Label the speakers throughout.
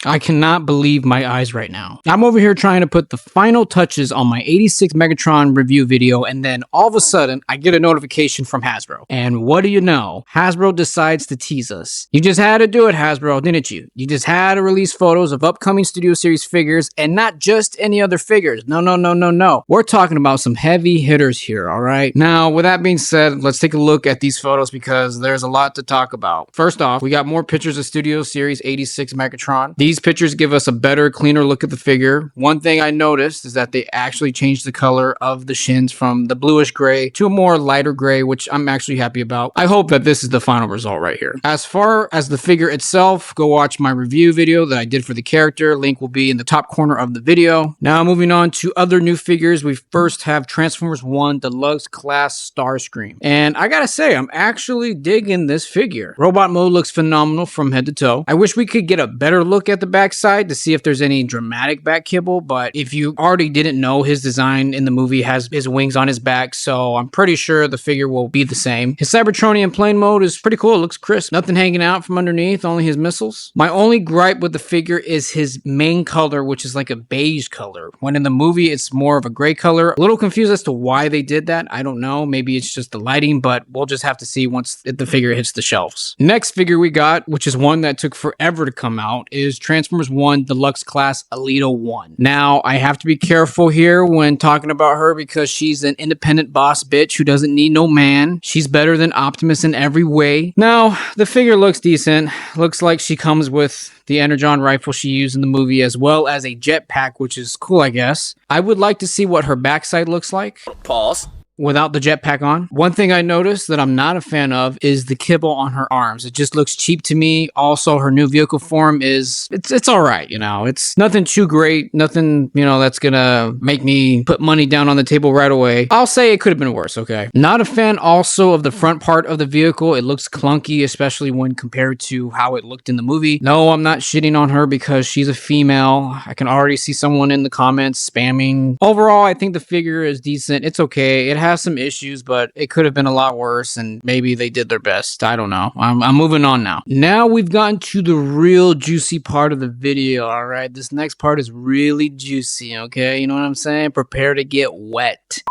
Speaker 1: I cannot believe my eyes right now. I'm over here trying to put the final touches on my 86 Megatron review video, and then all of a sudden, I get a notification from Hasbro. And what do you know? Hasbro decides to tease us. You just had to do it, Hasbro, didn't you? You just had to release photos of upcoming Studio Series figures, and not just any other figures. No. We're talking about some heavy hitters here, all right? Now, with that being said, let's take a look at these photos because there's a lot to talk about. First off, we got more pictures of Studio Series 86 Megatron. These pictures give us a better, cleaner look at the figure. One thing I noticed is that they actually changed the color of the shins from the bluish gray to a more lighter gray, which I'm actually happy about. I hope that this is the final result right here. As far as the figure itself, go watch my review video that I did for the character. Link will be in the top corner of the video. Now moving on to other new figures, we first have Transformers 1 Deluxe Class Starscream. And I gotta say, I'm actually digging this figure. Robot mode looks phenomenal from head to toe. I wish we could get a better look at the backside to see if there's any dramatic back kibble, but if you already didn't know, his design in the movie has his wings on his back, so I'm pretty sure the figure will be the same. His Cybertronian plane mode is pretty cool. It looks crisp. Nothing hanging out from underneath, only his missiles. My only gripe with the figure is his main color, which is like a beige color, when in the movie it's more of a gray color. A little confused as to why they did that. I don't know. Maybe it's just the lighting, but we'll just have to see once the figure hits the shelves. Next figure we got, which is one that took forever to come out, is Transformers 1 Deluxe Class Alita 1. Now, I have to be careful here when talking about her because she's an independent boss bitch who doesn't need no man. She's better than Optimus in every way. Now, the figure looks decent. Looks like she comes with the Energon rifle she used in the movie, as well as a jetpack, which is cool, I guess. I would like to see what her backside looks like. Pause. Without the jetpack on. One thing I noticed that I'm not a fan of is the kibble on her arms. It just looks cheap to me. Also, her new vehicle form is, it's all right, you know. It's nothing too great, nothing, you know, that's gonna make me put money down on the table right away. I'll say it could have been worse, okay? Not a fan also of the front part of the vehicle. It looks clunky, especially when compared to how it looked in the movie. No, I'm not shitting on her because she's a female. I can already see someone in the comments spamming. Overall, I think the figure is decent. It's okay. It has some issues, but it could have been a lot worse, and maybe they did their best. I don't know. I'm moving on now. Now we've gotten to the real juicy part of the video, all right? This next part is really juicy, okay? You know what I'm saying? Prepare to get wet.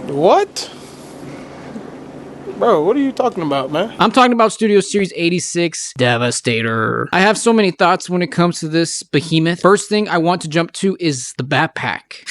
Speaker 2: What? Bro, what are you talking about, man?
Speaker 1: I'm talking about Studio Series 86 Devastator. I have so many thoughts when it comes to this behemoth. First thing I want to jump to is the backpack.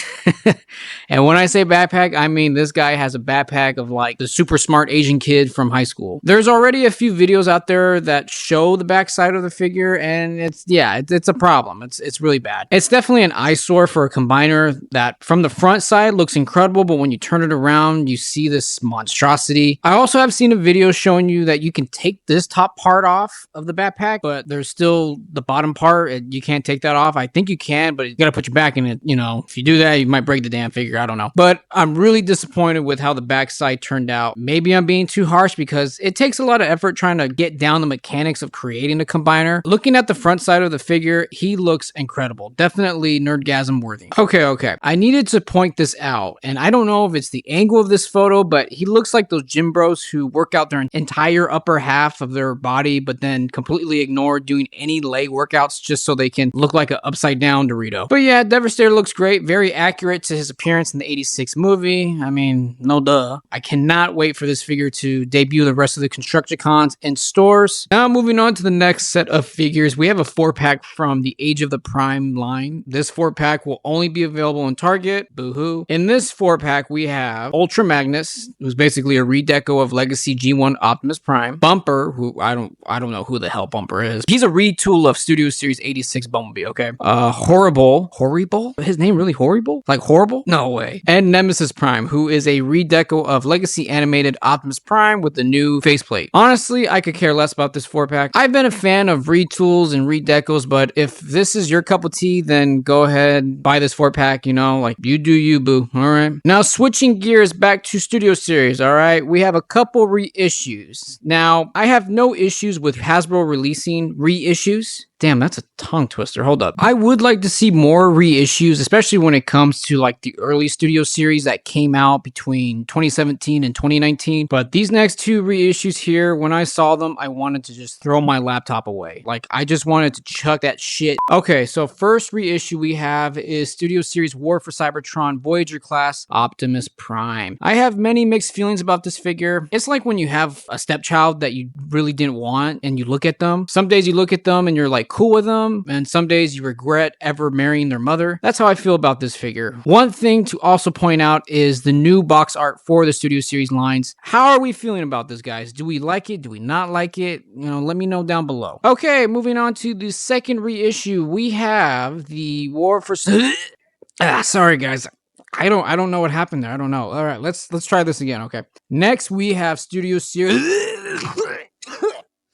Speaker 1: And when I say backpack, I mean this guy has a backpack of like the super smart Asian kid from high school. There's already a few videos out there that show the backside of the figure, and it's a problem. It's really bad. It's definitely an eyesore for a combiner that from the front side looks incredible, but when you turn it around, you see this monstrosity. I also have seen a video showing you that you can take this top part off of the backpack, but there's still the bottom part, and you can't take that off. I think you can, but you gotta put your back in it. You know, if you do that, you might break the damn figure. I don't know. But I'm really disappointed with how the backside turned out. Maybe I'm being too harsh because it takes a lot of effort trying to get down the mechanics of creating a combiner. Looking at the front side of the figure, he looks incredible. Definitely nerdgasm worthy. Okay. I needed to point this out, and I don't know if it's the angle of this photo, but he looks like those gym bros who work out their entire upper half of their body, but then completely ignore doing any leg workouts just so they can look like an upside down Dorito. But yeah, Devastator looks great. Very accurate to his appearance in the 86 movie. I mean, no duh. I cannot wait for this figure to debut the rest of the Constructicons in stores. Now moving on to the next set of figures, we have a 4-pack from the Age of the Prime line. This 4-pack will only be available in Target. Boo-hoo. In this 4-pack, we have Ultra Magnus, who's basically a redeco of Legacy G1 Optimus Prime. Bumper, who I don't know who the hell Bumper is. He's a retool of Studio Series 86 Bumblebee, okay? Horrible? His name really Horrible? Like horrible? No way. And Nemesis Prime, who is a redeco of Legacy Animated Optimus Prime with the new faceplate. Honestly, I could care less about this 4-pack. I've been a fan of retools and redecos, but if this is your cup of tea, then go ahead, buy this 4-pack, you know, like you do you, boo. All right. Now switching gears back to Studio Series, all right? We have a couple reissues. Now, I have no issues with Hasbro releasing reissues. Damn, that's a tongue twister. Hold up. I would like to see more reissues, especially when it comes to like the early studio series that came out between 2017 and 2019. But these next two reissues here, when I saw them, I wanted to just throw my laptop away. Like, I just wanted to chuck that shit. Okay, so first reissue we have is Studio Series War for Cybertron Voyager class Optimus Prime. I have many mixed feelings about this figure. It's like when you have a stepchild that you really didn't want and you look at them. Some days you look at them and you're like cool with them, and some days you regret ever marrying their mother. That's how I feel about this figure. One thing to also point out is the new box art for the Studio Series lines. How are we feeling about this, guys? Do we like it? Do we not like it? You know, let me know down below. Okay, moving on to the second reissue, we have the War for sorry guys. I don't know what happened there. I don't know. All right, let's try this again. Okay. Next we have Studio Series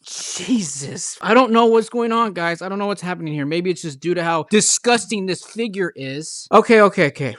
Speaker 1: Jesus. I don't know what's going on, guys. I don't know what's happening here. Maybe it's just due to how disgusting this figure is. Okay.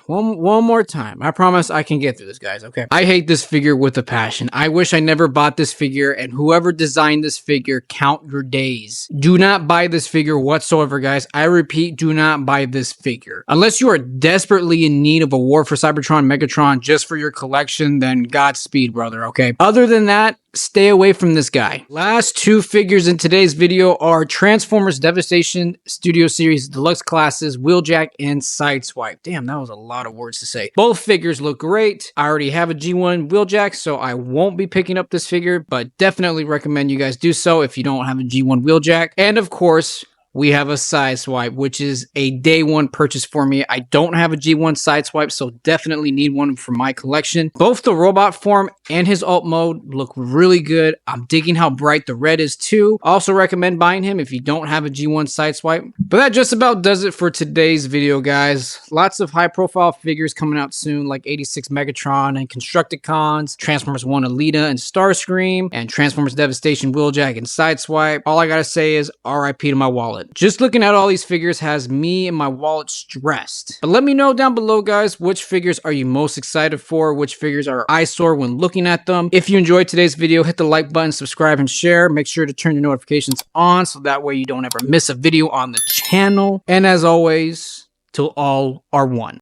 Speaker 1: One more time. I promise I can get through this, guys. Okay. I hate this figure with a passion. I wish I never bought this figure, and whoever designed this figure, count your days. Do not buy this figure whatsoever, guys. I repeat, do not buy this figure. Unless you are desperately in need of a War for Cybertron Megatron just for your collection, then Godspeed, brother, okay? Other than that, stay away from this guy. Last two figures in today's video are Transformers Devastation Studio Series Deluxe Classes Wheeljack and Sideswipe. Damn, that was a lot of words to say. Both figures look great. I already have a G1 Wheeljack, so I won't be picking up this figure, but definitely recommend you guys do so if you don't have a G1 Wheeljack. And of course, we have a Sideswipe, which is a day one purchase for me. I don't have a G1 Sideswipe, so definitely need one for my collection. Both the robot form and his alt mode look really good. I'm digging how bright the red is too. Also recommend buying him if you don't have a G1 Sideswipe. But that just about does it for today's video, guys. Lots of high profile figures coming out soon, like 86 Megatron and Constructicons, Transformers 1 Alita and Starscream, and Transformers Devastation Wheeljack and Sideswipe. All I gotta say is RIP to my wallet. Just looking at all these figures has me and my wallet stressed. But let me know down below, guys, which figures are you most excited for? Which figures are eyesore when looking at them? If you enjoyed today's video, hit the like button, subscribe, and share. Make sure to turn your notifications on so that way you don't ever miss a video on the channel. And as always, till all are one.